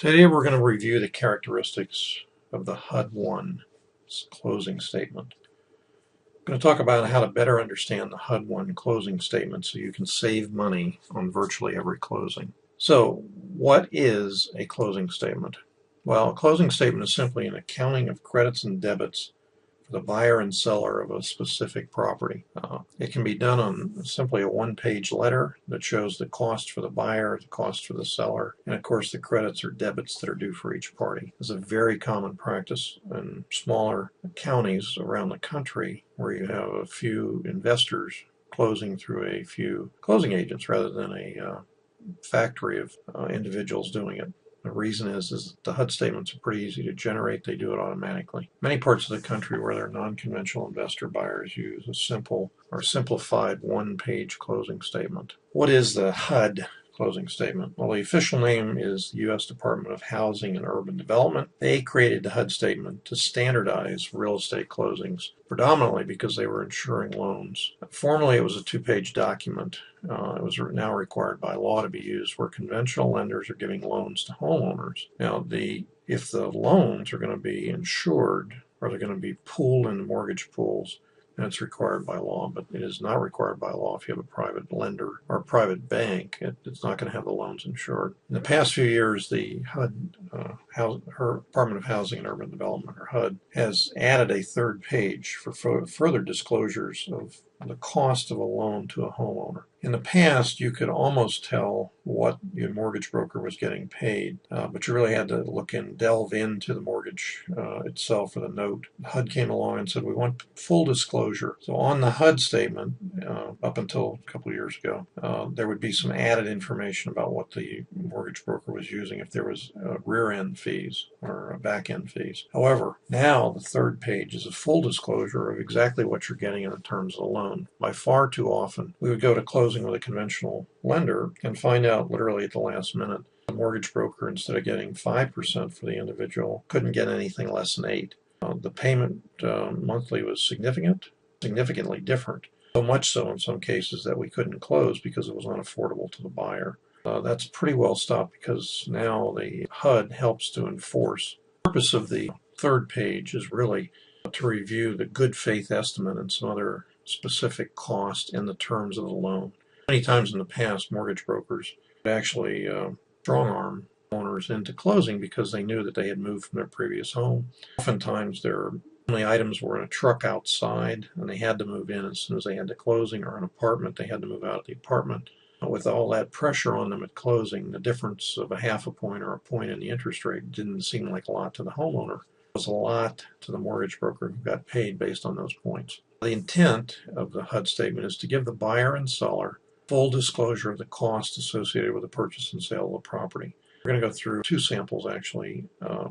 Today we're going to review the characteristics of the HUD-1 closing statement. I'm going to talk about how to better understand the HUD-1 closing statement so you can save money on virtually every closing. So, what is a closing statement? Well, a closing statement is simply an accounting of credits and debits for the buyer and seller of a specific property. It can be done on simply a one-page letter that shows the cost for the buyer, the cost for the seller, and of course the credits or debits that are due for each party. This is a very common practice in smaller counties around the country where you have a few investors closing through a few closing agents rather than a factory of individuals doing it. The reason is that the HUD statements are pretty easy to generate. They do it automatically. Many parts of the country where there are non-conventional investor buyers use a simple or simplified one-page closing statement. What is the HUD closing statement? Well, the official name is the U.S. Department of Housing and Urban Development. They created the HUD statement to standardize real estate closings, predominantly because they were insuring loans. Formerly, it was a two-page document. It was now required by law to be used where conventional lenders are giving loans to homeowners. Now, if the loans are going to be insured or they're going to be pooled into mortgage pools, and it's required by law, but it is not required by law if you have a private lender or a private bank. It's not going to have the loans insured. In the past few years, the HUD, Department of Housing and Urban Development, or HUD, has added a third page for further disclosures of the cost of a loan to a homeowner. In the past, you could almost tell what your mortgage broker was getting paid, but you really had to delve into the mortgage itself or the note. HUD came along and said, we want full disclosure. So on the HUD statement, up until a couple of years ago, there would be some added information about what the mortgage broker was using if there was rear-end fees or back-end fees. However, now the third page is a full disclosure of exactly what you're getting in the terms of the loan. By far too often, we would go to closing with a conventional lender and find out literally at the last minute the mortgage broker, instead of getting 5% for the individual, couldn't get anything less than 8%. The payment monthly was significantly different, so much so in some cases that we couldn't close because it was unaffordable to the buyer. That's pretty well stopped because now the HUD helps to enforce. The purpose of the third page is really to review the good faith estimate and some other specific cost in the terms of the loan. Many times in the past, mortgage brokers would actually strong-arm owners into closing because they knew that they had moved from their previous home. Oftentimes, their only items were in a truck outside, and they had to move in as soon as they had the closing, or an apartment, they had to move out of the apartment. With all that pressure on them at closing, the difference of a half a point or a point in the interest rate didn't seem like a lot to the homeowner. It was a lot to the mortgage broker who got paid based on those points. The intent of the HUD statement is to give the buyer and seller full disclosure of the cost associated with the purchase and sale of the property. We're going to go through two samples, actually,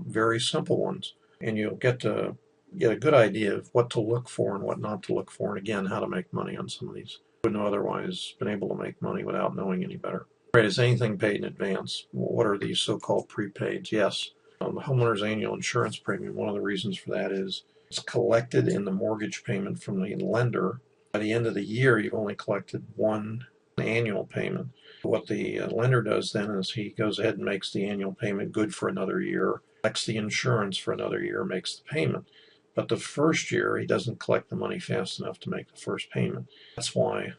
very simple ones, and you'll get a good idea of what to look for and what not to look for, and again, how to make money on some of these. You wouldn't have otherwise been able to make money without knowing any better. Right, is anything paid in advance? Well, what are these so-called prepaids? Yes. The homeowner's annual insurance premium, one of the reasons for that is it's collected in the mortgage payment from the lender. By the end of the year, you've only collected one annual payment. What the lender does then is he goes ahead and makes the annual payment good for another year, collects the insurance for another year, makes the payment. But the first year, he doesn't collect the money fast enough to make the first payment. That's why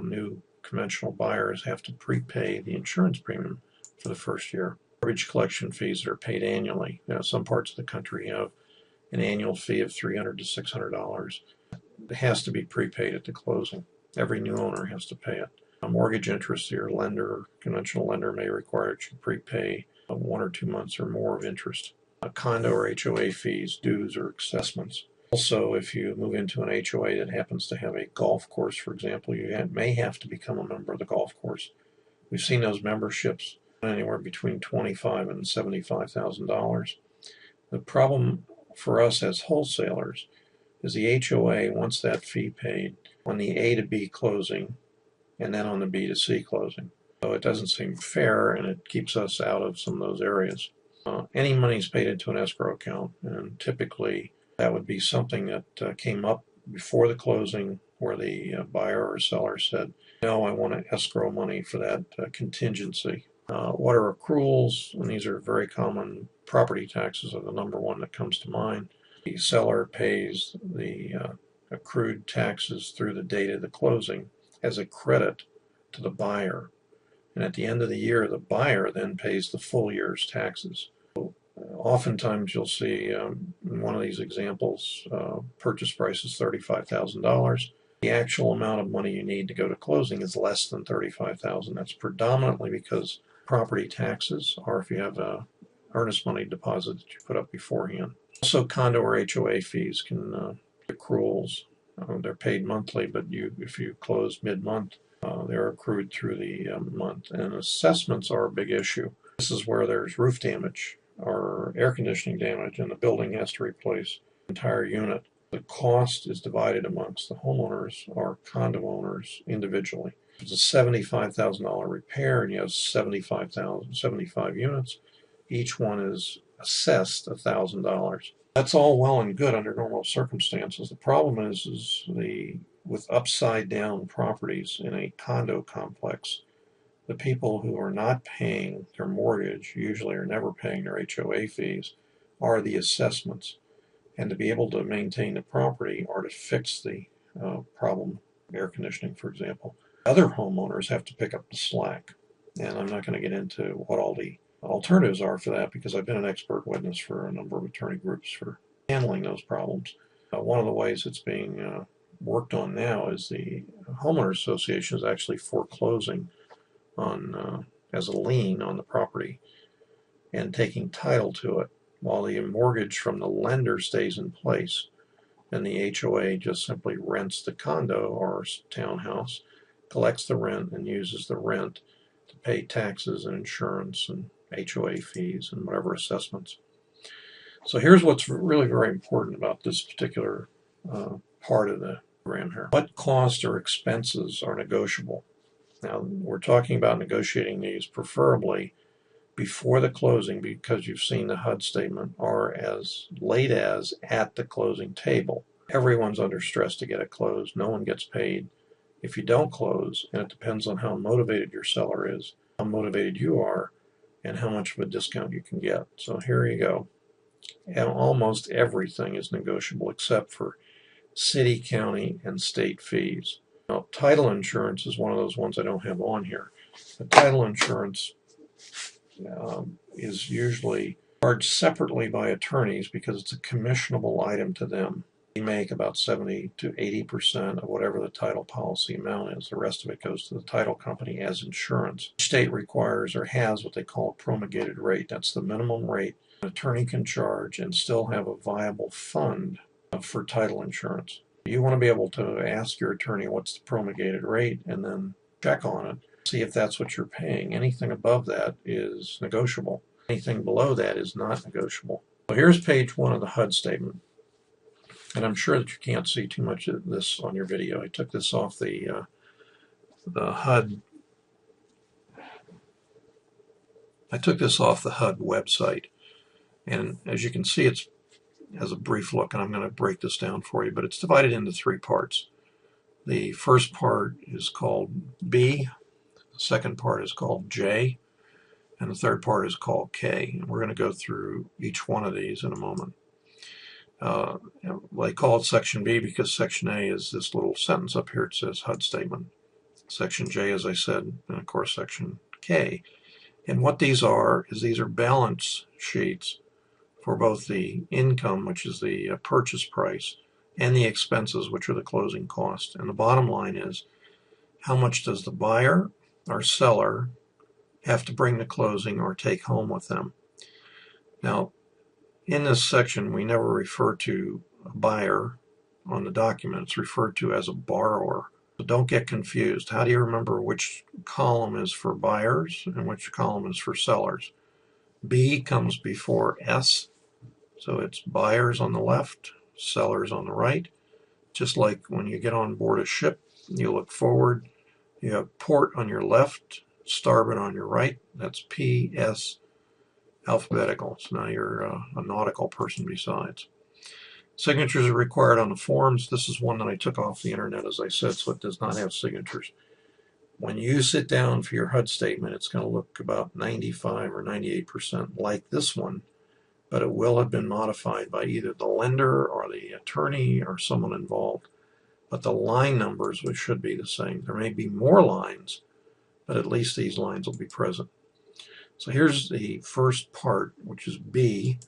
new conventional buyers have to prepay the insurance premium for the first year. Mortgage collection fees that are paid annually. Some parts of the country have an annual fee of $300 to $600. It has to be prepaid at the closing. Every new owner has to pay it. A mortgage interest, your lender, conventional lender, may require that you prepay 1 or 2 months or more of interest. Condo or HOA fees, dues, or assessments. Also, if you move into an HOA that happens to have a golf course, for example, you may have to become a member of the golf course. We've seen those memberships anywhere between $25,000 and $75,000. The problem for us as wholesalers is the HOA wants that fee paid on the A to B closing and then on the B to C closing. So it doesn't seem fair, and it keeps us out of some of those areas. Any money is paid into an escrow account, and typically that would be something that came up before the closing where the buyer or seller said, no, I want to escrow money for that contingency. What are accruals? And these are very common. Property taxes are the number one that comes to mind. The seller pays the accrued taxes through the date of the closing as a credit to the buyer. And at the end of the year, the buyer then pays the full year's taxes. Oftentimes you'll see in one of these examples, purchase price is $35,000. The actual amount of money you need to go to closing is less than $35,000. That's predominantly because property taxes, or if you have a earnest money deposit that you put up beforehand. Also, condo or HOA fees can accruals. They're paid monthly, but if you close mid-month, they're accrued through the month. And assessments are a big issue. This is where there's roof damage or air conditioning damage and the building has to replace the entire unit. The cost is divided amongst the homeowners or condo owners individually. If it's a $75,000 repair and you have 75 units, each one is assessed $1,000. That's all well and good under normal circumstances. The problem is with upside down properties in a condo complex, the people who are not paying their mortgage, usually are never paying their HOA fees, are the assessments. And to be able to maintain the property or to fix the problem, air conditioning, for example, other homeowners have to pick up the slack. And I'm not going to get into what all the alternatives are for that because I've been an expert witness for a number of attorney groups for handling those problems. One of the ways it's being worked on now is the homeowners association is actually foreclosing on as a lien on the property and taking title to it while the mortgage from the lender stays in place, and the HOA just simply rents the condo or townhouse, collects the rent, and uses the rent to pay taxes and insurance and HOA fees and whatever assessments. So here's what's really very important about this particular part of the program here. What costs or expenses are negotiable? Now, we're talking about negotiating these preferably before the closing because you've seen the HUD statement, or as late as at the closing table. Everyone's under stress to get it closed. No one gets paid if you don't close, and it depends on how motivated your seller is, how motivated you are, and how much of a discount you can get. So here you go. And almost everything is negotiable except for city, county, and state fees. Now, title insurance is one of those ones I don't have on here. The title insurance is usually charged separately by attorneys because it's a commissionable item to them. They make about 70 to 80% of whatever the title policy amount is. The rest of it goes to the title company as insurance. Each state requires or has what they call a promulgated rate. That's the minimum rate an attorney can charge and still have a viable fund for title insurance. You want to be able to ask your attorney what's the promulgated rate and then check on it, see if that's what you're paying. Anything above that is negotiable. Anything below that is not negotiable. So here's page 1 of the HUD statement. And I'm sure that you can't see too much of this on your video. I took this off the HUD. I took this off the HUD website. And as you can see, it has a brief look, and I'm going to break this down for you, but it's divided into 3 parts. The first part is called B, the second part is called J, and the third part is called K. And we're going to go through each one of these in a moment. They call it Section B because Section A is this little sentence up here. It says HUD statement. Section J, as I said, and of course Section K. And what these are is these are balance sheets for both the income, which is the purchase price, and the expenses, which are the closing cost. And the bottom line is, how much does the buyer or seller have to bring to closing or take home with them? Now, in this section, we never refer to a buyer on the document. It's referred to as a borrower. So don't get confused. How do you remember which column is for buyers and which column is for sellers? B comes before S, so it's buyers on the left, sellers on the right. Just like when you get on board a ship, you look forward, you have port on your left, starboard on your right. That's P, S, alphabetical. So now you're a nautical person besides. Signatures are required on the forms. This is one that I took off the internet, as I said, so it does not have signatures. When you sit down for your HUD statement, it's going to look about 95 or 98% like this one, but it will have been modified by either the lender or the attorney or someone involved. But the line numbers should be the same. There may be more lines, but at least these lines will be present. So here's the first part, which is B,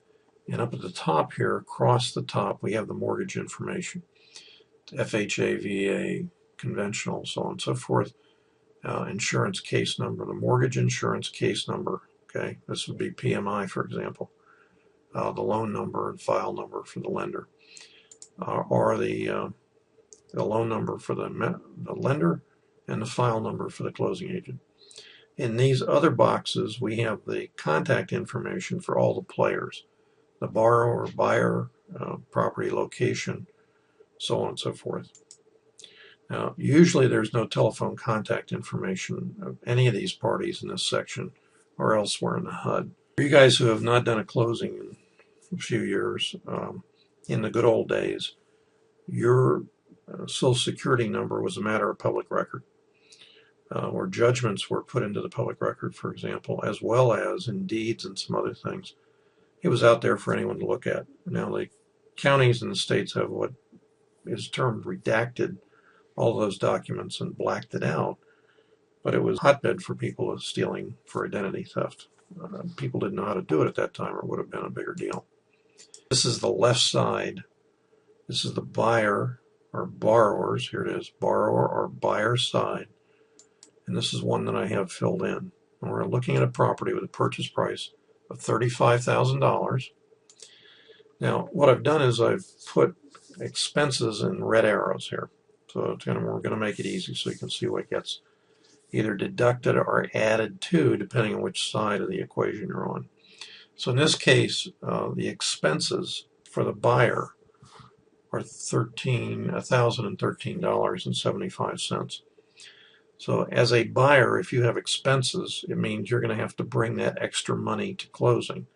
and up at the top here, across the top, we have the mortgage information. FHA, VA, conventional, so on and so forth. Insurance case number, the mortgage insurance case number. Okay, this would be PMI, for example. The loan number and file number for the lender, or the loan number for the lender and the file number for the closing agent. In these other boxes, we have the contact information for all the players, the borrower, buyer, property location, so on and so forth. Now, usually there's no telephone contact information of any of these parties in this section or elsewhere in the HUD. For you guys who have not done a closing in a few years, in the good old days, your Social Security number was a matter of public record, or judgments were put into the public record, for example, as well as in deeds and some other things. It was out there for anyone to look at. Now, the counties and the states have what is termed redacted all those documents and blacked it out, but it was a hotbed for people stealing for identity theft. People didn't know how to do it at that time, or it would have been a bigger deal. This is the left side. This is the buyer or borrowers. Here it is, borrower or buyer side. And this is one that I have filled in. And we're looking at a property with a purchase price of $35,000. Now, what I've done is I've put expenses in red arrows here. So we're going to make it easy so you can see what gets either deducted or added to, depending on which side of the equation you're on. So in this case, the expenses for the buyer are $1,013.75. So as a buyer, if you have expenses, it means you're going to have to bring that extra money to closing.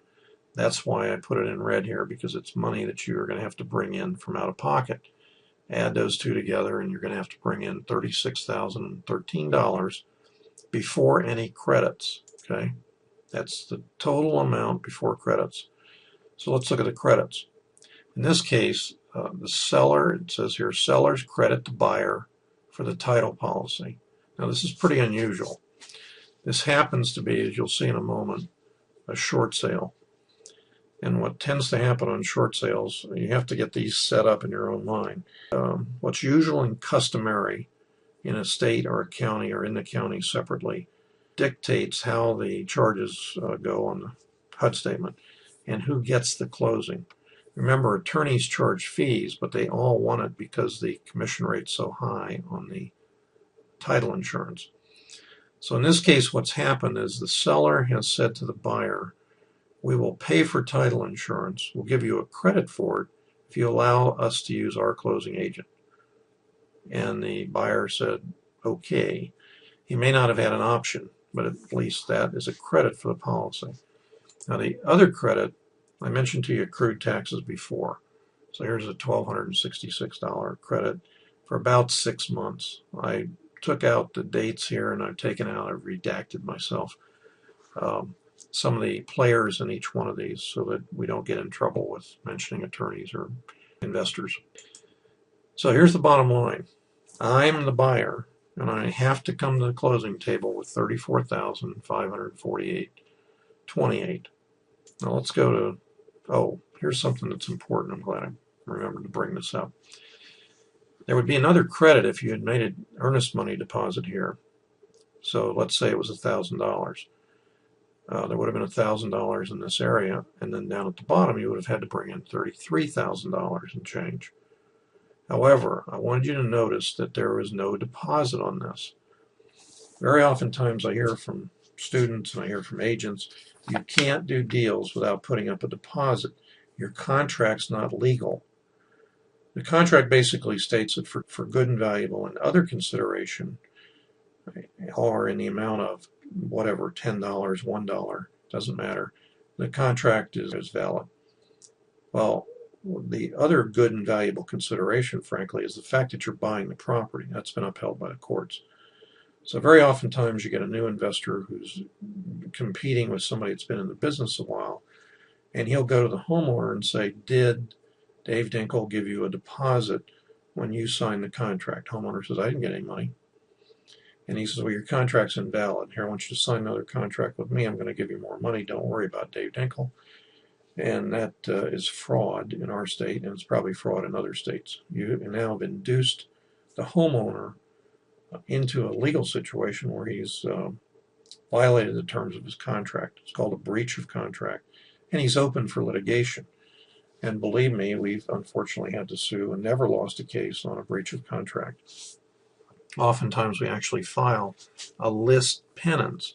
That's why I put it in red here, because it's money that you're going to have to bring in from out of pocket. Add those two together, and you're going to have to bring in $36,013 before any credits. Okay, that's the total amount before credits. So let's look at the credits. In this case, the seller, it says here, sellers credit the buyer for the title policy. Now, this is pretty unusual. This happens to be, as you'll see in a moment, a short sale. And what tends to happen on short sales, you have to get these set up in your own mind. What's usual and customary in a state or a county or in the county separately dictates how the charges go on the HUD statement and who gets the closing. Remember, attorneys charge fees, but they all want it because the commission rate's so high on the title insurance. So in this case, what's happened is the seller has said to the buyer, we will pay for title insurance. We'll give you a credit for it if you allow us to use our closing agent. And the buyer said, okay. He may not have had an option, but at least that is a credit for the policy. Now, the other credit, I mentioned to you accrued taxes before. So here's a $1,266 credit for about 6 months. I took out the dates here, and I've redacted myself. Some of the players in each one of these so that we don't get in trouble with mentioning attorneys or investors. So here's the bottom line. I'm the buyer, and I have to come to the closing table with $34,548.28. Now let's go to, here's something that's important. I'm glad I remembered to bring this up. There would be another credit if you had made an earnest money deposit here. So let's say it was $1,000. There would have been $1,000 in this area, and then down at the bottom you would have had to bring in $33,000 and change. However, I wanted you to notice that there was no deposit on this. Very oftentimes I hear from students and I hear from agents, you can't do deals without putting up a deposit. Your contract's not legal. The contract basically states that for good and valuable and other consideration, or in the amount of whatever, $10, $1, doesn't matter, the contract is valid. Well, the other good and valuable consideration, frankly, is the fact that you're buying the property. That's been upheld by the courts. So very oftentimes you get a new investor who's competing with somebody that's been in the business a while, and he'll go to the homeowner and say, did Dave Dinkle give you a deposit when you signed the contract? Homeowner says, I didn't get any money. And he says, well, your contract's invalid. Here, I want you to sign another contract with me. I'm going to give you more money. Don't worry about Dave Dinkle. And that is fraud in our state, and it's probably fraud in other states. You now have induced the homeowner into a legal situation where he's violated the terms of his contract. It's called a breach of contract, and he's open for litigation. And believe me, we've unfortunately had to sue and never lost a case on a breach of contract. Oftentimes we actually file a lis penens,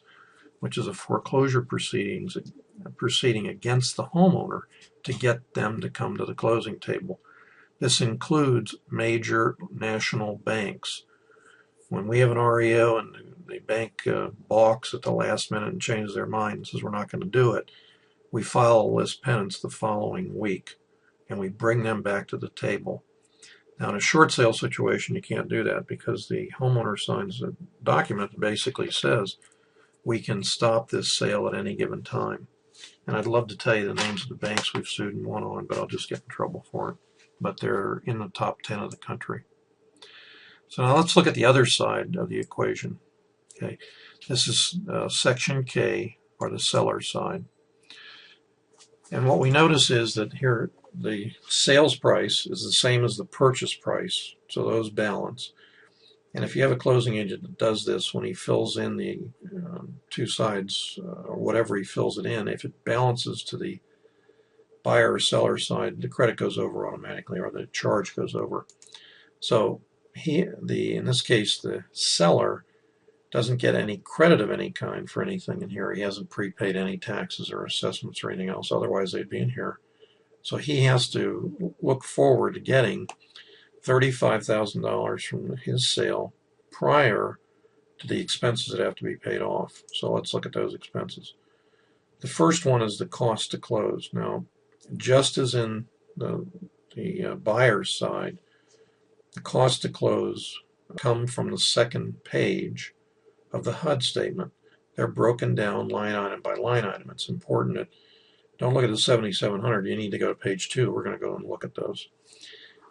which is a foreclosure proceeding against the homeowner to get them to come to the closing table. This includes major national banks. When we have an REO and the bank balks at the last minute and changes their mind and says we're not going to do it, we file a lis penens the following week, and we bring them back to the table. Now, in a short sale situation, you can't do that because the homeowner signs a document that basically says we can stop this sale at any given time. And I'd love to tell you the names of the banks we've sued and won on, but I'll just get in trouble for it. But they're in the top 10 of the country. So now let's look at the other side of the equation. Okay, this is section K, or the seller side. And what we notice is that here the sales price is the same as the purchase price, so those balance. And if you have a closing agent that does this, when he fills in the two sides, or whatever he fills it in, if it balances to the buyer or seller side, the credit goes over automatically, or the charge goes over. So in this case, the seller doesn't get any credit of any kind for anything in here. He hasn't prepaid any taxes or assessments or anything else, otherwise they'd be in here. So he has to look forward to getting $35,000 from his sale prior to the expenses that have to be paid off. So let's look at those expenses. The first one is the cost to close. Now, just as in the buyer's side, the cost to close come from the second page of the HUD statement. They're broken down line item by line item. It's important that don't look at the 7,700. You need to go to page 2. We're going to go and look at those.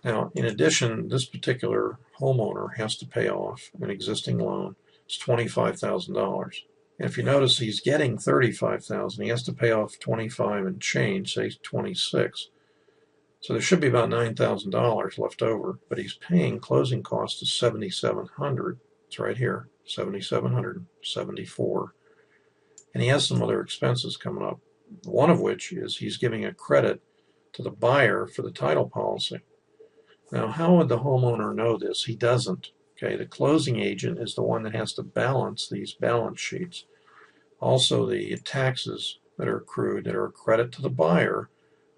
Now, in addition, this particular homeowner has to pay off an existing loan. It's $25,000. And if you notice, he's getting $35,000. He has to pay off 25 and change, say 26. So there should be about $9,000 left over, but he's paying closing costs of $7,700. It's right here, $7,774. And he has some other expenses coming up, one of which is he's giving a credit to the buyer for the title policy. Now, how would the homeowner know this? He doesn't. Okay, the closing agent is the one that has to balance these balance sheets. Also, the taxes that are accrued that are a credit to the buyer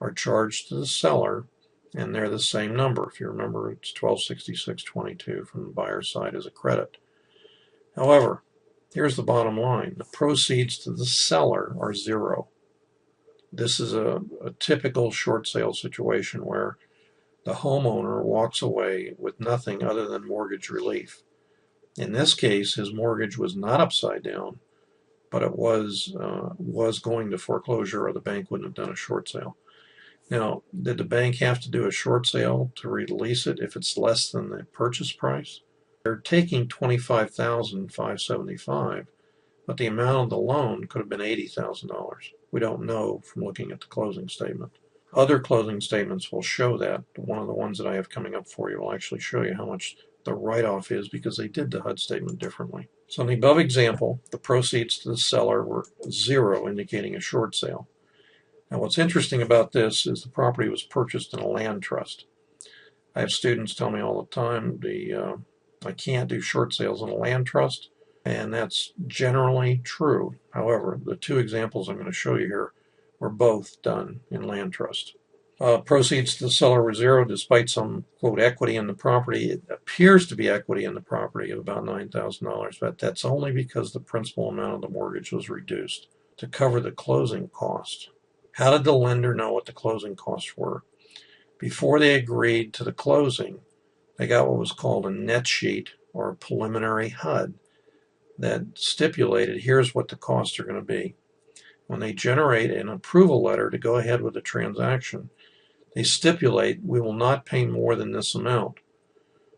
are charged to the seller, and they're the same number. If you remember, it's $1,266.22 from the buyer's side as a credit. However, here's the bottom line. The proceeds to the seller are zero. This is a typical short sale situation where the homeowner walks away with nothing other than mortgage relief. In this case, his mortgage was not upside down, but it was going to foreclosure, or the bank wouldn't have done a short sale. Now, did the bank have to do a short sale to release it if it's less than the purchase price? They're taking $25,575, but the amount of the loan could have been $80,000. We don't know from looking at the closing statement. Other closing statements will show that. One of the ones that I have coming up for you will actually show you how much the write-off is because they did the HUD statement differently. So in the above example, the proceeds to the seller were zero, indicating a short sale. Now what's interesting about this is the property was purchased in a land trust. I have students tell me all the time I can't do short sales in a land trust, and that's generally true. However, the two examples I'm going to show you here were both done in land trust. Proceeds to the seller were zero despite some, quote, equity in the property. It appears to be equity in the property of about $9,000, but that's only because the principal amount of the mortgage was reduced to cover the closing cost. How did the lender know what the closing costs were? Before they agreed to the closing, they got what was called a net sheet or a preliminary HUD. that stipulated here's what the costs are going to be. When they generate an approval letter to go ahead with the transaction, they stipulate we will not pay more than this amount.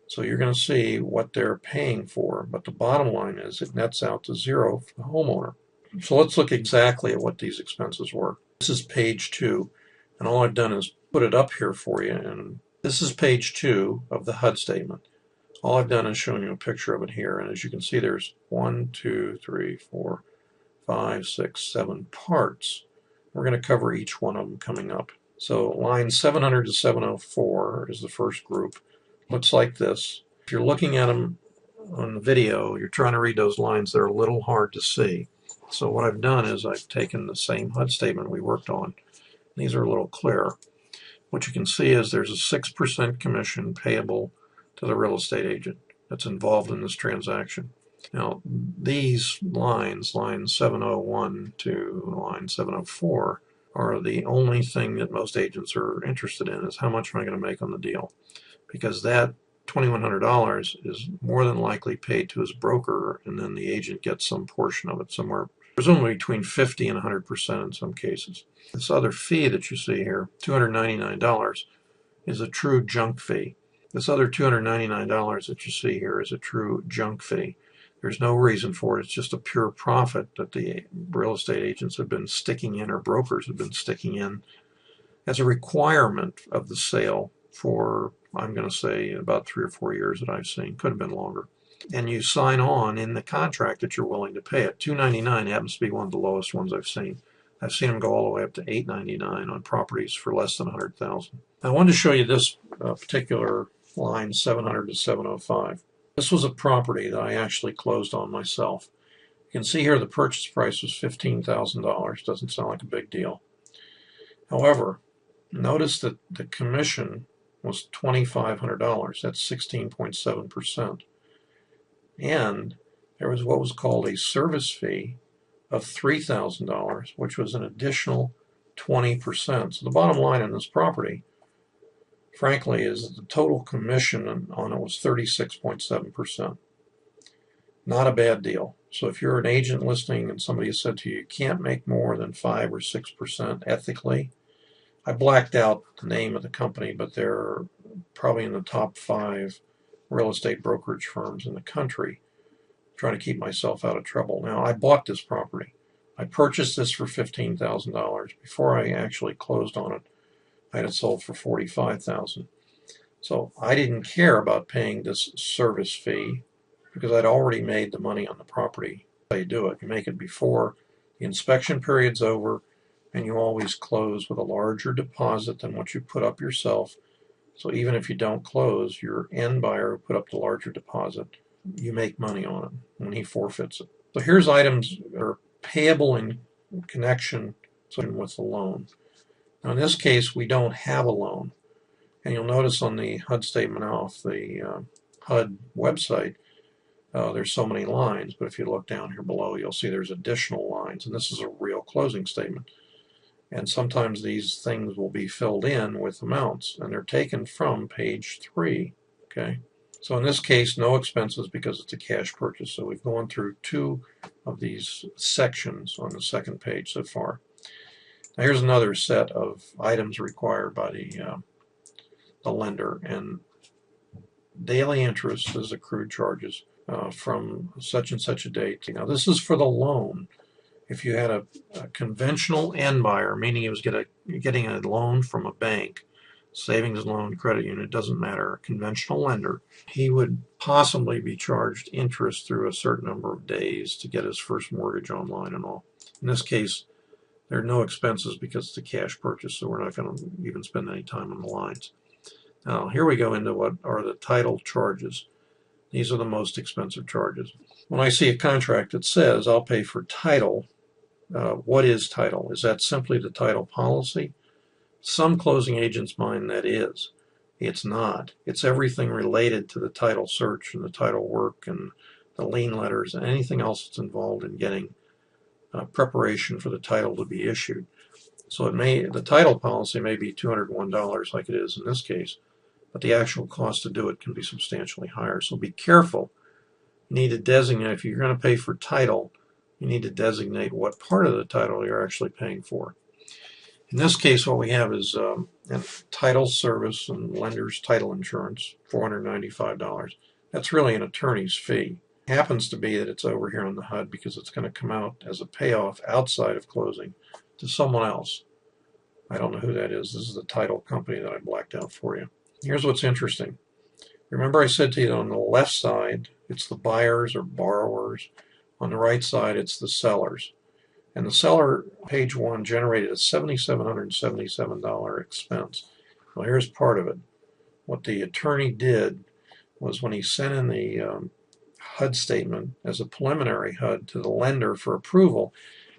So you're going to see what they're paying for, but the bottom line is it nets out to zero for the homeowner. So let's look exactly at what these expenses were. This is page 2, and all I've done is put it up here for you, and this is page 2 of the HUD statement. All I've done is shown you a picture of it here, and as you can see there's 1, 2, 3, 4, 5, 6, 7 parts. We're going to cover each one of them coming up. So lines 700 to 704 is the first group. Looks like this. If you're looking at them on the video, you're trying to read those lines, they're a little hard to see. So what I've done is I've taken the same HUD statement we worked on. These are a little clearer. What you can see is there's a 6% commission payable to the real estate agent that's involved in this transaction. Now, these lines, line 701 to line 704, are the only thing that most agents are interested in, is how much am I going to make on the deal? Because that $2,100 is more than likely paid to his broker, and then the agent gets some portion of it, somewhere presumably between 50 and 100% in some cases. This other fee that you see here, $299, is a true junk fee. This other $299 that you see here is a true junk fee. There's no reason for it. It's just a pure profit that the real estate agents have been sticking in, or brokers have been sticking in, as a requirement of the sale for, I'm going to say, about 3 or 4 years that I've seen. Could have been longer. And you sign on in the contract that you're willing to pay it. $299 happens to be one of the lowest ones I've seen. I've seen them go all the way up to $899 on properties for less than $100,000. I wanted to show you this particular line, 700 to 705. This was a property that I actually closed on myself. You can see here the purchase price was $15,000. Doesn't sound like a big deal. However, notice that the commission was $2,500. That's 16.7%. And there was what was called a service fee of $3,000, which was an additional 20%. So the bottom line on this property, frankly, is that the total commission on it was 36.7%. Not a bad deal. So if you're an agent listing and somebody has said to you, you can't make more than 5 or 6% ethically, I blacked out the name of the company, but they're probably in the top 5 real estate brokerage firms in the country. I'm trying to keep myself out of trouble. Now, I bought this property. I purchased this for $15,000. Before I actually closed on it, I had it sold for $45,000. So I didn't care about paying this service fee because I'd already made the money on the property. That's how you do it. You make it before the inspection period's over, and you always close with a larger deposit than what you put up yourself. So even if you don't close, your end buyer who put up the larger deposit, you make money on it when he forfeits it. So here's items that are payable in connection with the loan. Now in this case, we don't have a loan. And you'll notice on the HUD statement off the HUD website, there's so many lines, but if you look down here below, you'll see there's additional lines, and this is a real closing statement. And sometimes these things will be filled in with amounts, and they're taken from page 3. Okay, so in this case, no expenses because it's a cash purchase. So we've gone through 2 of these sections on the second page so far. Now here's another set of items required by the lender, and daily interest is accrued charges from such and such a date. Now this is for the loan. If you had a conventional end buyer, meaning he was getting a loan from a bank, savings loan, credit union, it doesn't matter, a conventional lender, he would possibly be charged interest through a certain number of days to get his first mortgage online and all. In this case, there are no expenses because it's a cash purchase, so we're not going to even spend any time on the lines. Now, here we go into what are the title charges. These are the most expensive charges. When I see a contract that says I'll pay for title, what is title? Is that simply the title policy? Some closing agents' mind that is. It's not. It's everything related to the title search and the title work and the lien letters and anything else that's involved in getting preparation for the title to be issued. So the title policy may be $201 like it is in this case, but the actual cost to do it can be substantially higher. So be careful you need to designate, if you're going to pay for title, you need to designate what part of the title you're actually paying for. In this case, what we have is a title service and lender's title insurance, $495. That's really an attorney's fee. It happens to be that it's over here on the HUD because it's going to come out as a payoff outside of closing to someone else. I don't know who that is. This is the title company that I blacked out for you. Here's what's interesting. Remember I said to you that on the left side, it's the buyers or borrowers. On the right side, it's the sellers. And the seller, page 1, generated a $7,777 expense. Well, here's part of it. What the attorney did was when he sent in the HUD statement as a preliminary HUD to the lender for approval,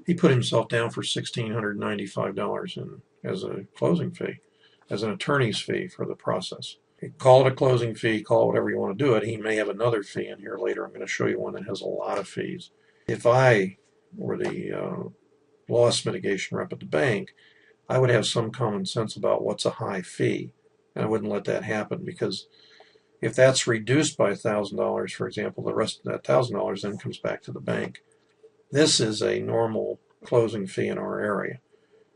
he put himself down for $1,695 as a closing fee, as an attorney's fee for the process. Call it a closing fee, call it whatever you want to do it. He may have another fee in here later. I'm going to show you one that has a lot of fees. If I were the loss mitigation rep at the bank, I would have some common sense about what's a high fee. And I wouldn't let that happen, because if that's reduced by $1,000, for example, the rest of that $1,000 then comes back to the bank. This is a normal closing fee in our area.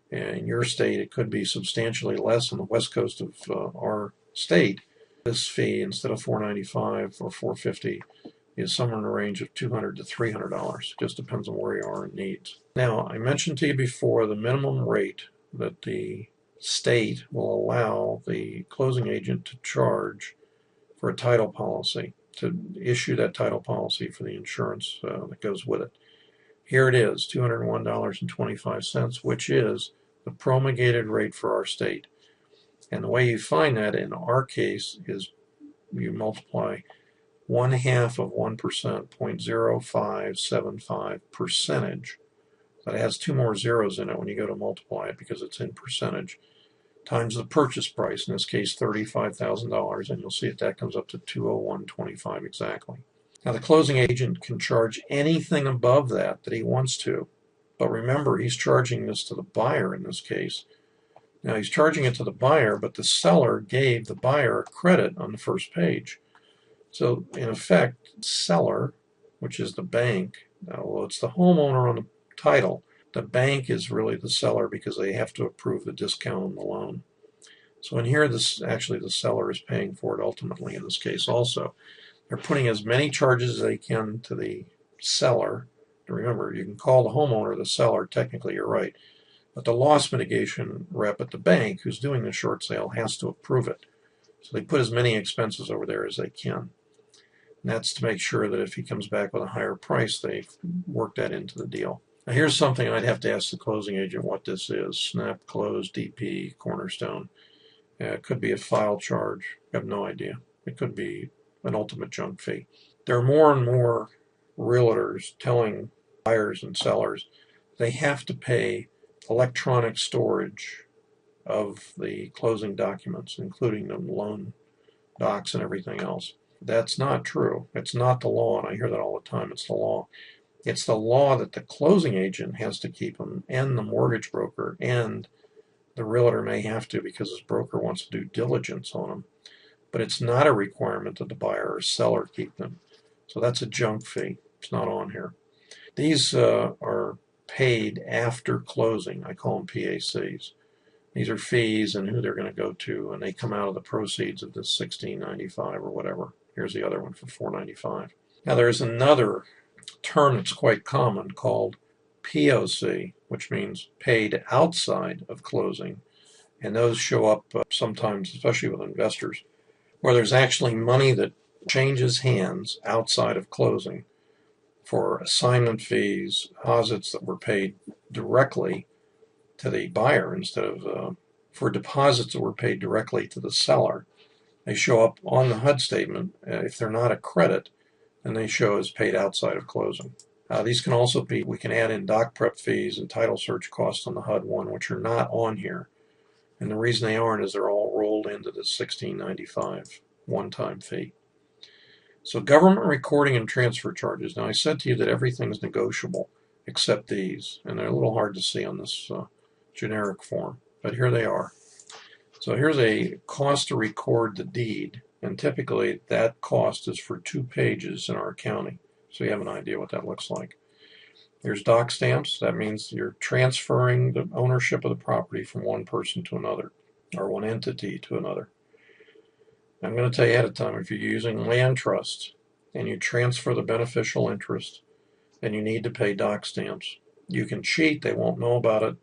And in your state, it could be substantially less on the west coast of our state. This fee, instead of $495 or $450, is somewhere in the range of $200 to $300. Just depends on where you are in needs. Now, I mentioned to you before the minimum rate that the state will allow the closing agent to charge for a title policy, to issue that title policy for the insurance that goes with it. Here it is, $201.25, which is the promulgated rate for our state. And the way you find that in our case is you multiply 1/2 of 1%, 0.0575 percentage. That has two more zeros in it when you go to multiply it because it's in percentage, times the purchase price, in this case $35,000, and you'll see that comes up to $201.25 exactly. Now the closing agent can charge anything above that he wants to, but remember, he's charging this to the buyer in this case. Now he's charging it to the buyer, but the seller gave the buyer a credit on the first page. So in effect, seller, which is the bank, well, it's the homeowner on the title. The bank is really the seller because they have to approve the discount on the loan. So in here, actually the seller is paying for it ultimately in this case also. They're putting as many charges as they can to the seller. And remember, you can call the homeowner the seller, technically you're right. But the loss mitigation rep at the bank who's doing the short sale has to approve it. So they put as many expenses over there as they can. And that's to make sure that if he comes back with a higher price, they work that into the deal. Now here's something I'd have to ask the closing agent what this is. Snap, Close, DP, Cornerstone. It could be a file charge. I have no idea. It could be an ultimate junk fee. There are more and more realtors telling buyers and sellers they have to pay electronic storage of the closing documents, including the loan docs and everything else. That's not true. It's not the law, and I hear that all the time. It's the law. It's the law that the closing agent has to keep them, and the mortgage broker, and the realtor may have to because his broker wants to do diligence on them. But it's not a requirement that the buyer or seller keep them. So that's a junk fee. It's not on here. These are paid after closing. I call them PACs. These are fees and who they're going to go to, and they come out of the proceeds of this $16.95 or whatever. Here's the other one for $4.95. Now there's another term that's quite common called POC, which means paid outside of closing, and those show up sometimes, especially with investors, where there's actually money that changes hands outside of closing for assignment fees, deposits that were paid directly to the buyer instead of for deposits that were paid directly to the seller. They show up on the HUD statement. If they're not a credit, then they show as paid outside of closing. These can also be, we can add in doc prep fees and title search costs on the HUD one, which are not on here. And the reason they aren't is they're all rolled into the $16.95 one-time fee. So government recording and transfer charges. Now I said to you that everything's negotiable except these, and they're a little hard to see on this generic form, but here they are. So here's a cost to record the deed, and typically that cost is for 2 pages in our county. so you have an idea what that looks like. There's doc stamps. That means you're transferring the ownership of the property from one person to another, or one entity to another. I'm going to tell you ahead of time, if you're using land trusts and you transfer the beneficial interest, then you need to pay doc stamps. You can cheat, they won't know about it,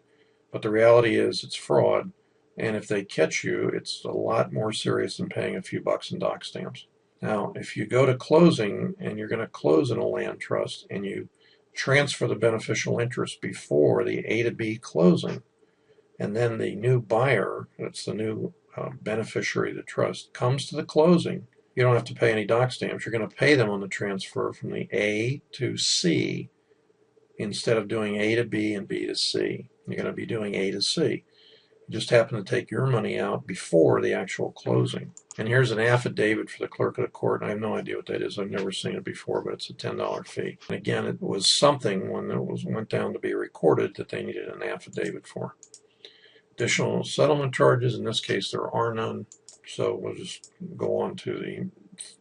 but the reality is it's fraud, and if they catch you, it's a lot more serious than paying a few bucks in doc stamps. Now, if you go to closing and you're going to close in a land trust and you transfer the beneficial interest before the A to B closing, and then the new buyer, that's the new beneficiary of the trust, comes to the closing, you don't have to pay any doc stamps. You're going to pay them on the transfer from the A to C instead of doing A to B and B to C. You're going to be doing A to C. You just happen to take your money out before the actual closing. And here's an affidavit for the clerk of the court. I have no idea what that is. I've never seen it before, but it's a $10 fee. And again, it was something when it went down to be recorded that they needed an affidavit for. Additional settlement charges, in this case there are none, so we'll just go on to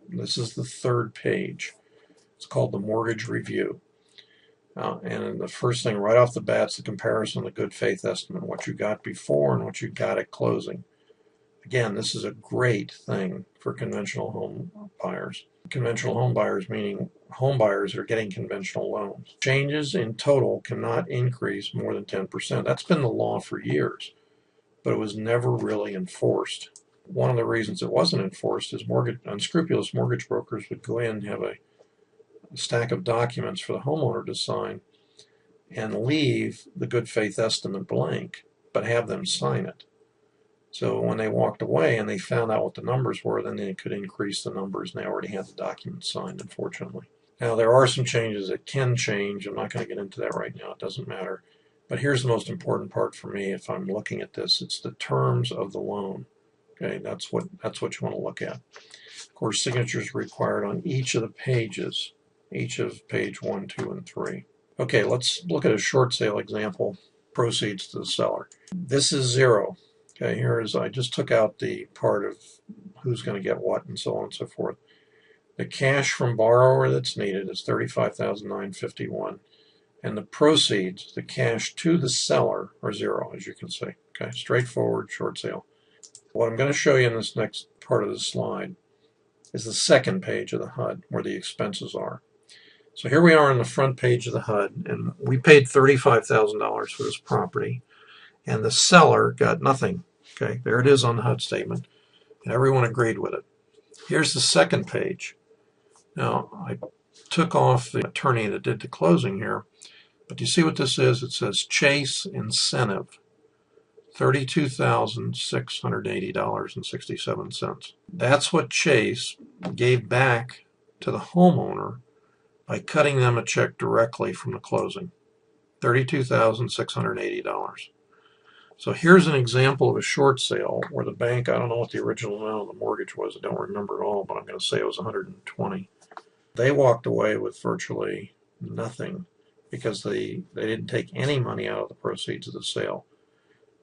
this is the third page. It's called the mortgage review. And the first thing right off the bat is the comparison of the good faith estimate, what you got before and what you got at closing. Again, this is a great thing for conventional home buyers. Conventional home buyers meaning home buyers that are getting conventional loans. Changes in total cannot increase more than 10%. That's been the law for years, but it was never really enforced. One of the reasons it wasn't enforced is unscrupulous mortgage brokers would go in and have a stack of documents for the homeowner to sign and leave the good faith estimate blank, but have them sign it. So when they walked away and they found out what the numbers were, then they could increase the numbers, and they already had the documents signed, unfortunately. Now, there are some changes that can change. I'm not going to get into that right now. It doesn't matter. But here's the most important part for me if I'm looking at this. It's the terms of the loan. Okay, that's what you want to look at. Of course, signatures are required on each of the pages, each of page 1, 2, and 3. Okay, let's look at a short sale example. Proceeds to the seller. This is zero. Okay, I just took out the part of who's going to get what and so on and so forth. The cash from borrower that's needed is $35,951. And the proceeds, the cash to the seller, are zero, as you can see. Okay, straightforward short sale. What I'm going to show you in this next part of the slide is the second page of the HUD, where the expenses are. So here we are on the front page of the HUD, and we paid $35,000 for this property, and the seller got nothing. Okay, there it is on the HUD statement, and everyone agreed with it. Here's the second page. Now, I took off the attorney that did the closing here, but do you see what this is? It says Chase Incentive, $32,680.67. That's what Chase gave back to the homeowner by cutting them a check directly from the closing, $32,680. So here's an example of a short sale where the bank, I don't know what the original amount of the mortgage was, I don't remember at all, but I'm going to say it was $120. They walked away with virtually nothing because they didn't take any money out of the proceeds of the sale.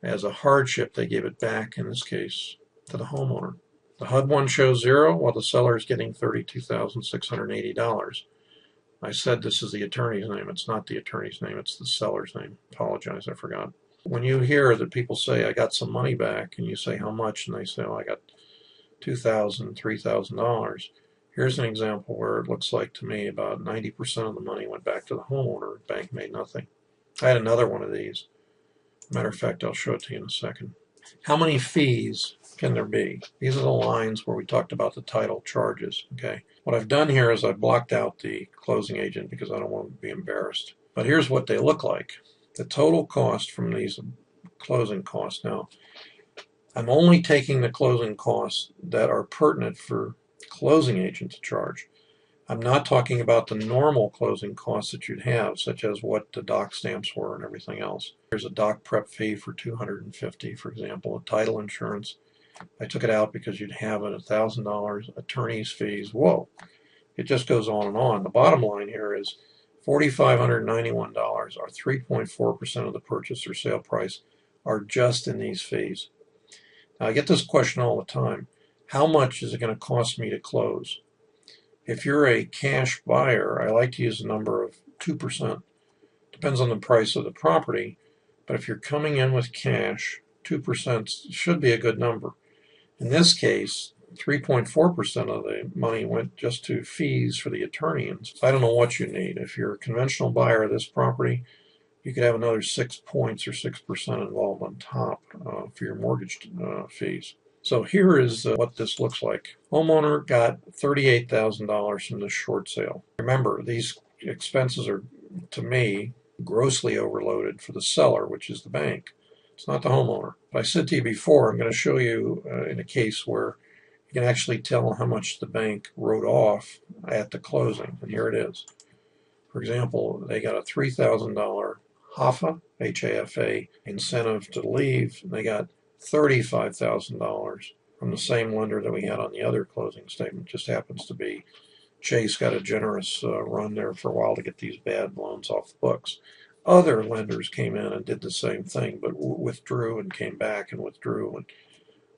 As a hardship, they gave it back, in this case, to the homeowner. The HUD one shows zero, while the seller is getting $32,680. I said this is the attorney's name. It's not the attorney's name. It's the seller's name. Apologize, I forgot. When you hear that people say, I got some money back, and you say, how much? And they say, oh, I got $2,000, $3,000. Here's an example where it looks like to me about 90% of the money went back to the homeowner. The bank made nothing. I had another one of these. Matter of fact, I'll show it to you in a second. How many fees can there be? These are the lines where we talked about the title charges. Okay. What I've done here is I've blocked out the closing agent because I don't want to be embarrassed. But here's what they look like. The total cost from these closing costs. Now, I'm only taking the closing costs that are pertinent for closing agent to charge. I'm not talking about the normal closing costs that you'd have, such as what the doc stamps were and everything else. There's a doc prep fee for $250, for example, a title insurance. I took it out because you'd have it $1,000, attorney's fees. Whoa, it just goes on and on. The bottom line here is $4,591, or 3.4% of the purchase or sale price, are just in these fees. Now, I get this question all the time. How much is it going to cost me to close? If you're a cash buyer, I like to use a number of 2%. Depends on the price of the property, but if you're coming in with cash, 2% should be a good number. In this case, 3.4% of the money went just to fees for the attorney. And so I don't know what you need. If you're a conventional buyer of this property, you could have another 6 points or 6% involved on top for your mortgage fees. So here is what this looks like. Homeowner got $38,000 from this short sale. Remember, these expenses are, to me, grossly overloaded for the seller, which is the bank. It's not the homeowner. I said to you before, I'm going to show you in a case where you can actually tell how much the bank wrote off at the closing. And here it is. For example, they got a $3,000 HAFA, H-A-F-A, incentive to leave. And they got $35,000 from the same lender that we had on the other closing statement. Just happens to be Chase got a generous run there for a while to get these bad loans off the books. Other lenders came in and did the same thing, but withdrew and came back and withdrew and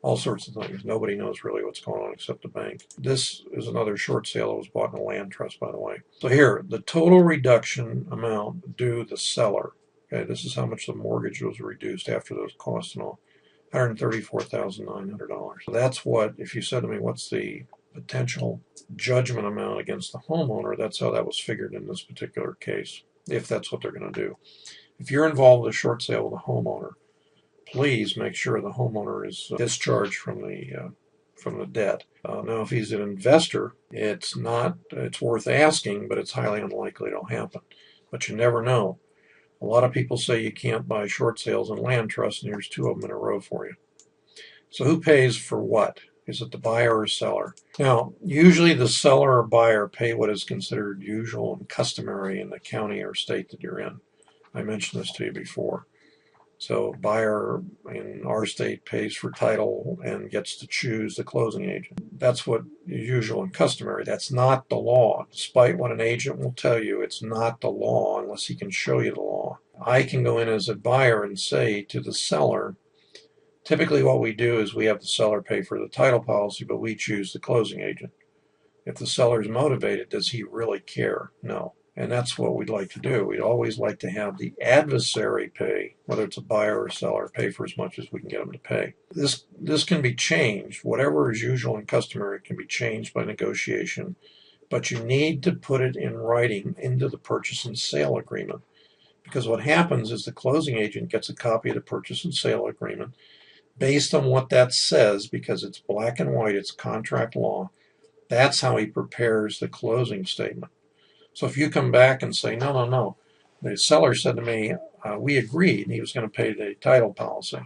all sorts of things. Nobody knows really what's going on except the bank. This is another short sale that was bought in a land trust, by the way. So here, the total reduction amount due the seller. Okay, this is how much the mortgage was reduced after those costs and all. $134,900. So that's what, if you said to me, what's the potential judgment amount against the homeowner, that's how that was figured in this particular case, if that's what they're going to do. If you're involved in a short sale with a homeowner, please make sure the homeowner is discharged from the debt. Now, if he's an investor, it's worth asking, but it's highly unlikely it'll happen. But you never know. A lot of people say you can't buy short sales and land trusts, and here's two of them in a row for you. So who pays for what? Is it the buyer or seller? Now, usually the seller or buyer pay what is considered usual and customary in the county or state that you're in. I mentioned this to you before. So buyer in our state pays for title and gets to choose the closing agent. That's what is usual and customary. That's not the law. Despite what an agent will tell you, it's not the law unless he can show you the law. I can go in as a buyer and say to the seller, typically what we do is we have the seller pay for the title policy, but we choose the closing agent. If the seller's motivated, does he really care? No. And that's what we'd like to do. We'd always like to have the adversary pay, whether it's a buyer or seller, pay for as much as we can get them to pay. This can be changed. Whatever is usual and customary can be changed by negotiation, but you need to put it in writing into the purchase and sale agreement. Because what happens is the closing agent gets a copy of the purchase and sale agreement based on what that says, because it's black and white, it's contract law. That's how he prepares the closing statement. So if you come back and say, no, the seller said to me, we agreed he was going to pay the title policy.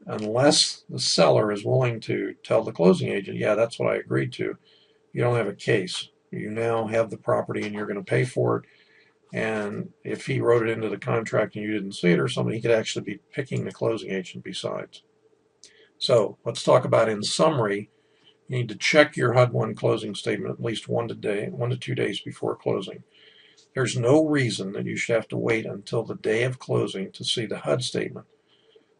Unless the seller is willing to tell the closing agent, yeah, that's what I agreed to, you don't have a case. You now have the property and you're going to pay for it. And if he wrote it into the contract and you didn't see it or something, he could actually be picking the closing agent besides. So let's talk about, in summary, you need to check your HUD-1 closing statement at least 1 to 2 days before closing. There's no reason that you should have to wait until the day of closing to see the HUD statement.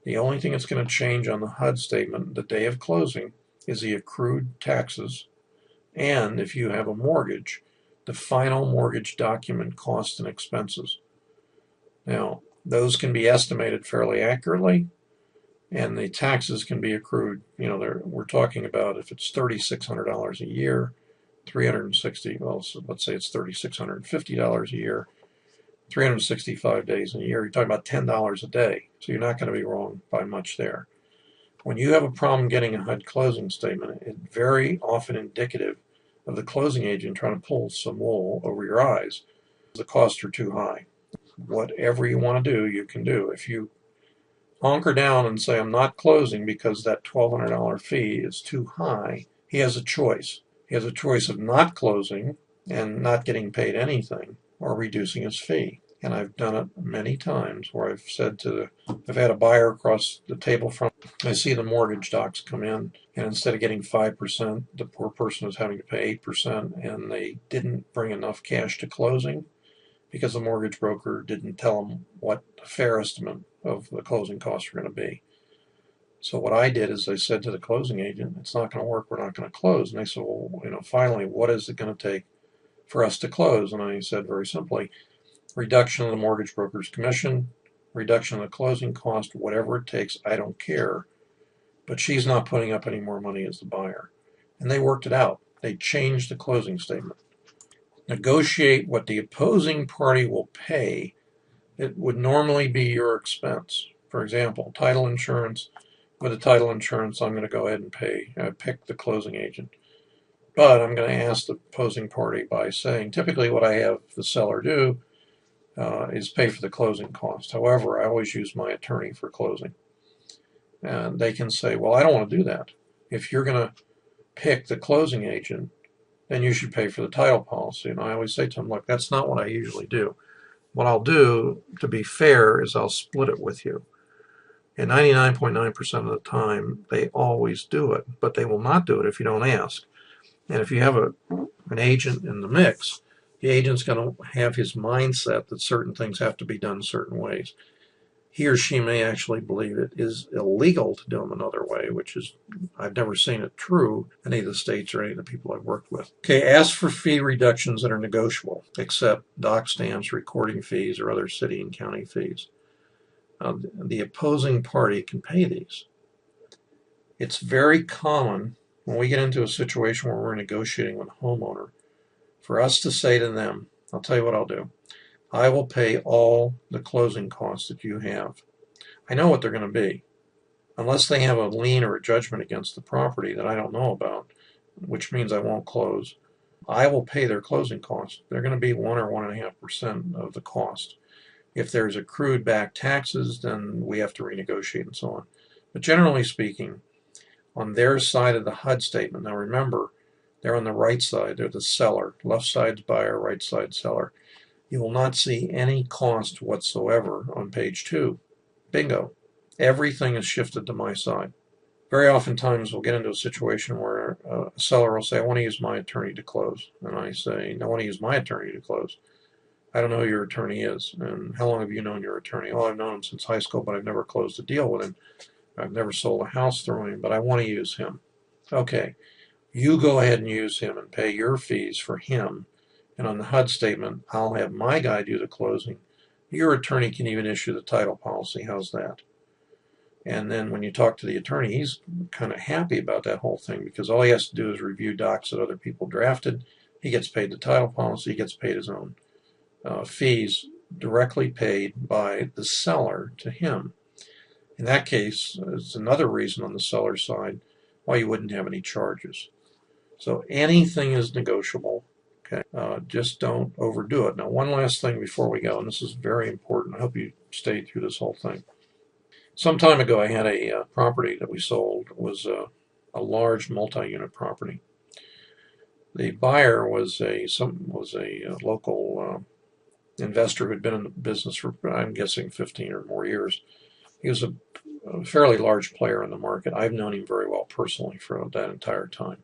The only thing that's going to change on the HUD statement the day of closing is the accrued taxes, and if you have a mortgage, the final mortgage document costs and expenses. Now, those can be estimated fairly accurately, and the taxes can be accrued. We're talking about if it's $3,600 a year, so let's say it's $3,650 a year, 365 days in a year, you're talking about $10 a day. So you're not going to be wrong by much there. When you have a problem getting a HUD closing statement, it's very often indicative of the closing agent trying to pull some wool over your eyes. The costs are too high. Whatever you want to do, you can do. If you honker down and say, I'm not closing because that $1,200 fee is too high, he has a choice. He has a choice of not closing and not getting paid anything, or reducing his fee. And I've done it many times where I've said I've had a buyer across the table from, I see the mortgage docs come in, and instead of getting 5%, the poor person is having to pay 8%, and they didn't bring enough cash to closing because the mortgage broker didn't tell them what the fair estimate of the closing costs are going to be. So what I did is I said to the closing agent, it's not going to work, we're not going to close. And they said, well, finally, what is it going to take for us to close? And I said very simply, reduction of the mortgage broker's commission, reduction of the closing cost, whatever it takes, I don't care. But she's not putting up any more money as the buyer. And they worked it out. They changed the closing statement. Negotiate what the opposing party will pay. It would normally be your expense. For example, title insurance. With the title insurance, I'm going to go ahead and pick the closing agent. But I'm going to ask the opposing party by saying, typically what I have the seller do is pay for the closing cost. However, I always use my attorney for closing. And they can say, well, I don't want to do that. If you're going to pick the closing agent, then you should pay for the title policy. And I always say to them, look, that's not what I usually do. What I'll do, to be fair, is I'll split it with you. And 99.9% of the time, they always do it. But they will not do it if you don't ask. And if you have an agent in the mix, the agent's going to have his mindset that certain things have to be done certain ways. He or she may actually believe it is illegal to do them another way, which is, I've never seen it true in any of the states or any of the people I've worked with. Okay, ask for fee reductions that are negotiable, except doc stamps, recording fees, or other city and county fees. The opposing party can pay these. It's very common when we get into a situation where we're negotiating with a homeowner for us to say to them, I'll tell you what I'll do. I will pay all the closing costs that you have. I know what they're going to be. Unless they have a lien or a judgment against the property that I don't know about, which means I won't close, I will pay their closing costs. They're going to be 1 or 1.5% of the cost. If there's accrued back taxes, then we have to renegotiate and so on. But generally speaking, on their side of the HUD statement, now remember, they're on the right side. They're the seller. Left side's buyer, right side seller. You will not see any cost whatsoever on page 2. Bingo. Everything is shifted to my side. Very oftentimes we'll get into a situation where a seller will say, I want to use my attorney to close. And I say, I want to use my attorney to close. I don't know who your attorney is. And how long have you known your attorney? Oh, I've known him since high school, but I've never closed a deal with him. I've never sold a house through him, but I want to use him. Okay. You go ahead and use him and pay your fees for him. And on the HUD statement, I'll have my guy do the closing. Your attorney can even issue the title policy. How's that? And then when you talk to the attorney, he's kind of happy about that whole thing because all he has to do is review docs that other people drafted. He gets paid the title policy. He gets paid his own fees directly paid by the seller to him. In that case, it's another reason on the seller's side why you wouldn't have any charges. So anything is negotiable. Okay, just don't overdo it. Now, one last thing before we go, and this is very important. I hope you stayed through this whole thing. Some time ago, I had a property that we sold. It was a large multi-unit property. The buyer was a local investor who had been in the business for, I'm guessing, 15 or more years. He was a fairly large player in the market. I've known him very well personally for that entire time.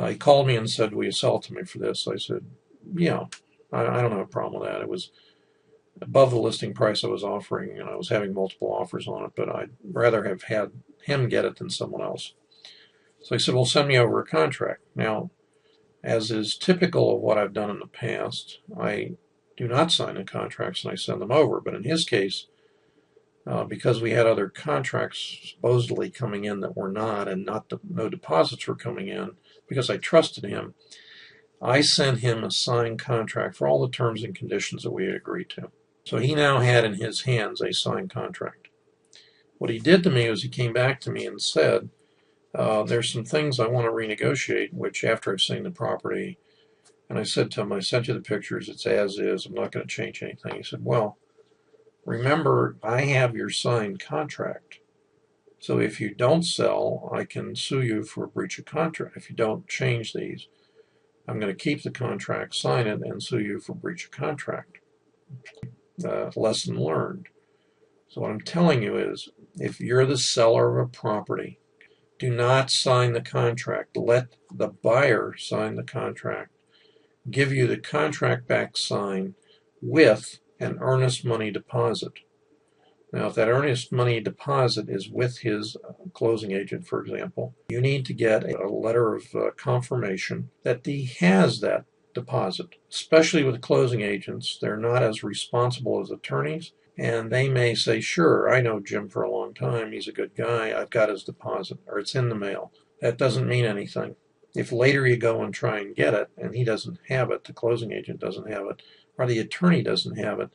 He called me and said, will you sell it to me for this? I said, yeah, I don't have a problem with that. It was above the listing price I was offering, and I was having multiple offers on it, but I'd rather have had him get it than someone else. So he said, well, send me over a contract. Now, as is typical of what I've done in the past, I do not sign the contracts and I send them over. But in his case, because we had other contracts supposedly coming in that were not, and no deposits were coming in, because I trusted him, I sent him a signed contract for all the terms and conditions that we had agreed to. So he now had in his hands a signed contract. What he did to me was he came back to me and said, there's some things I want to renegotiate, which after I've seen the property, and I said to him, I sent you the pictures, it's as is, I'm not going to change anything. He said, well, remember, I have your signed contract. So if you don't sell, I can sue you for a breach of contract. If you don't change these, I'm going to keep the contract, sign it, and sue you for breach of contract. Lesson learned. So what I'm telling you is, if you're the seller of a property, do not sign the contract. Let the buyer sign the contract. Give you the contract back signed with an earnest money deposit. Now, if that earnest money deposit is with his closing agent, for example, you need to get a letter of confirmation that he has that deposit. Especially with closing agents, they're not as responsible as attorneys, and they may say, sure, I know Jim for a long time, he's a good guy, I've got his deposit, or it's in the mail. That doesn't mean anything. If later you go and try and get it, and he doesn't have it, the closing agent doesn't have it, or the attorney doesn't have it,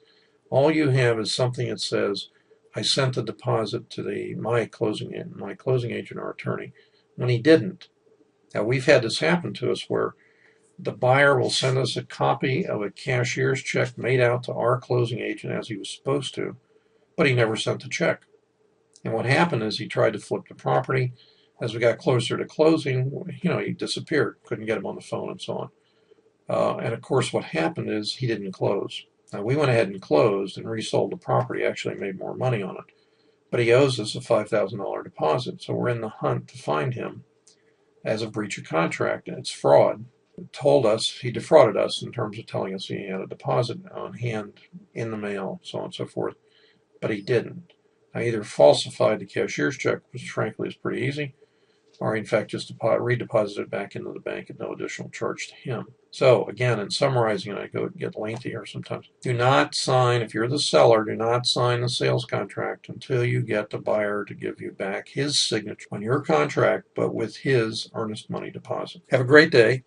all you have is something that says, I sent the deposit to my closing agent or attorney, when he didn't. Now, we've had this happen to us where the buyer will send us a copy of a cashier's check made out to our closing agent as he was supposed to, but he never sent the check. And what happened is he tried to flip the property. As we got closer to closing, he disappeared. Couldn't get him on the phone and so on. And of course, what happened is he didn't close. Now, we went ahead and closed and resold the property, actually made more money on it. But he owes us a $5,000 deposit, so we're in the hunt to find him as a breach of contract, and it's fraud. He defrauded us in terms of telling us he had a deposit on hand in the mail, so on and so forth, but he didn't. I either falsified the cashier's check, which frankly is pretty easy, or in fact just redeposited it back into the bank at no additional charge to him. So again, in summarizing, I get lengthy here sometimes. Do not sign, if you're the seller, do not sign the sales contract until you get the buyer to give you back his signature on your contract, but with his earnest money deposit. Have a great day.